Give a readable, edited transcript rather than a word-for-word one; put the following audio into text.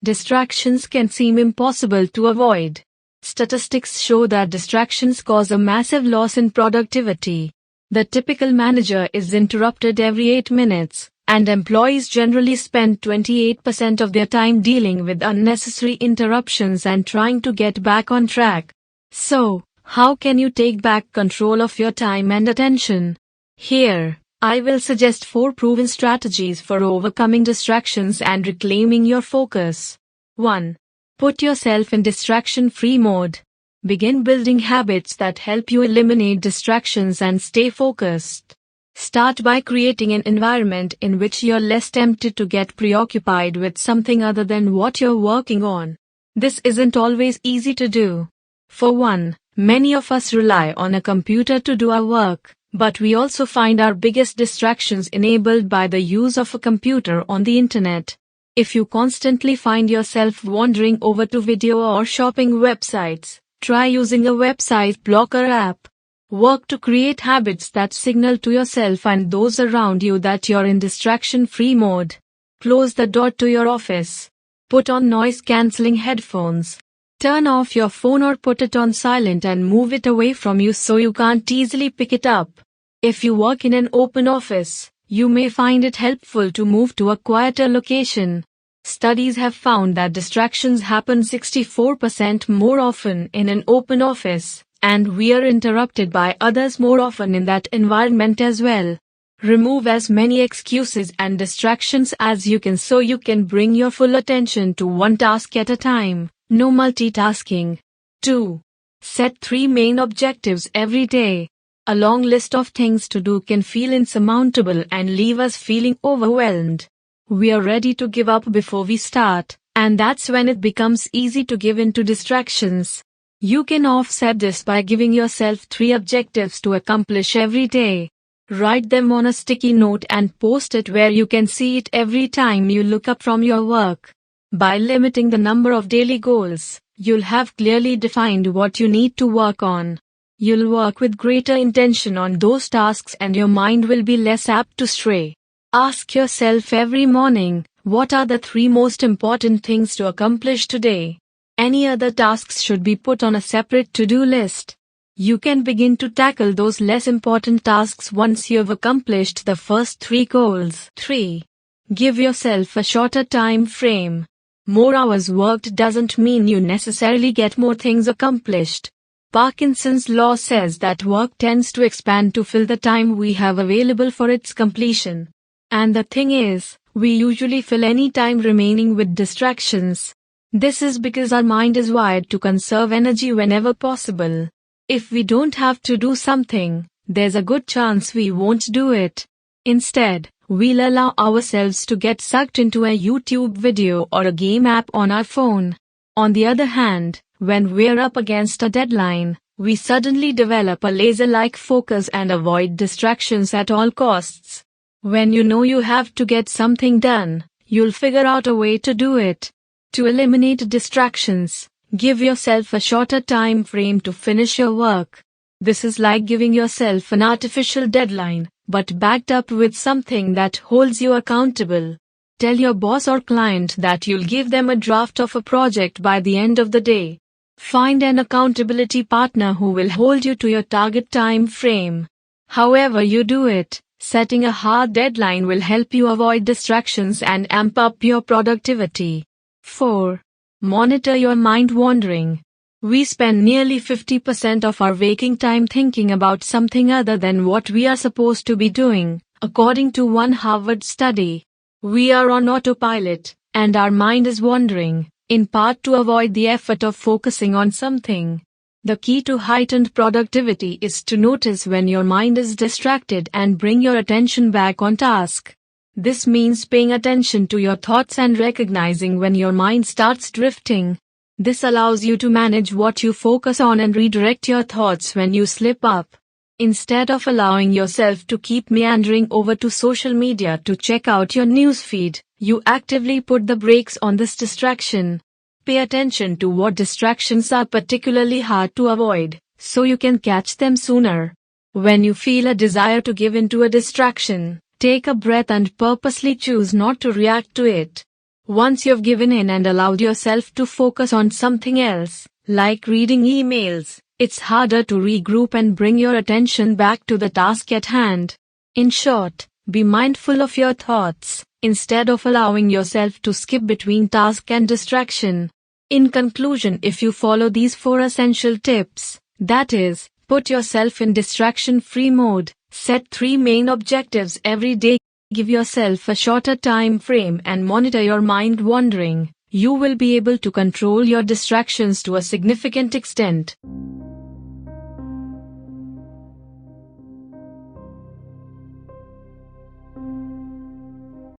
Distractions can seem impossible to avoid. Statistics show that distractions cause a massive loss in productivity. The typical manager is interrupted every 8 minutes, and employees generally spend 28% of their time dealing with unnecessary interruptions and trying to get back on track. So, how can you take back control of your time and attention? Here, I will suggest 4 proven strategies for overcoming distractions and reclaiming your focus. 1. Put yourself in distraction-free mode. Begin building habits that help you eliminate distractions and stay focused. Start by creating an environment in which you're less tempted to get preoccupied with something other than what you're working on. This isn't always easy to do. For one, many of us rely on a computer to do our work, but we also find our biggest distractions enabled by the use of a computer on the internet. If you constantly find yourself wandering over to video or shopping websites, try using a website blocker app. Work to create habits that signal to yourself and those around you that you're in distraction-free mode. Close the door to your office. Put on noise-canceling headphones. Turn off your phone or put it on silent and move it away from you so you can't easily pick it up. If you work in an open office, you may find it helpful to move to a quieter location. Studies have found that distractions happen 64% more often in an open office, and we are interrupted by others more often in that environment as well. Remove as many excuses and distractions as you can so you can bring your full attention to one task at a time. No multitasking. 2. Set 3 main objectives every day. A long list of things to do can feel insurmountable and leave us feeling overwhelmed. We are ready to give up before we start, and that's when it becomes easy to give in to distractions. You can offset this by giving yourself 3 objectives to accomplish every day. Write them on a sticky note and post it where you can see it every time you look up from your work. By limiting the number of daily goals, you'll have clearly defined what you need to work on. You'll work with greater intention on those tasks and your mind will be less apt to stray. Ask yourself every morning, what are the 3 most important things to accomplish today? Any other tasks should be put on a separate to-do list. You can begin to tackle those less important tasks once you've accomplished the first 3 goals. 3. Give yourself a shorter time frame. More hours worked doesn't mean you necessarily get more things accomplished. Parkinson's law says that work tends to expand to fill the time we have available for its completion. And the thing is, we usually fill any time remaining with distractions. This is because our mind is wired to conserve energy whenever possible. If we don't have to do something, there's a good chance we won't do it. Instead, we'll allow ourselves to get sucked into a YouTube video or a game app on our phone. On the other hand, when we're up against a deadline, we suddenly develop a laser-like focus and avoid distractions at all costs. When you know you have to get something done, you'll figure out a way to do it. To eliminate distractions, give yourself a shorter time frame to finish your work. This is like giving yourself an artificial deadline, but backed up with something that holds you accountable. Tell your boss or client that you'll give them a draft of a project by the end of the day. Find an accountability partner who will hold you to your target time frame. However you do it, setting a hard deadline will help you avoid distractions and amp up your productivity. 4. Monitor your mind wandering. We spend nearly 50% of our waking time thinking about something other than what we are supposed to be doing, according to one Harvard study. We are on autopilot, and our mind is wandering, in part to avoid the effort of focusing on something. The key to heightened productivity is to notice when your mind is distracted and bring your attention back on task. This means paying attention to your thoughts and recognizing when your mind starts drifting. This allows you to manage what you focus on and redirect your thoughts when you slip up. Instead of allowing yourself to keep meandering over to social media to check out your newsfeed, you actively put the brakes on this distraction. Pay attention to what distractions are particularly hard to avoid, so you can catch them sooner. When you feel a desire to give in to a distraction, take a breath and purposely choose not to react to it. Once you've given in and allowed yourself to focus on something else, like reading emails, it's harder to regroup and bring your attention back to the task at hand. In short, be mindful of your thoughts, instead of allowing yourself to skip between task and distraction. In conclusion, if you follow these 4 essential tips, that is, put yourself in distraction-free mode, set 3 main objectives every day, give yourself a shorter time frame and monitor your mind wandering, you will be able to control your distractions to a significant extent.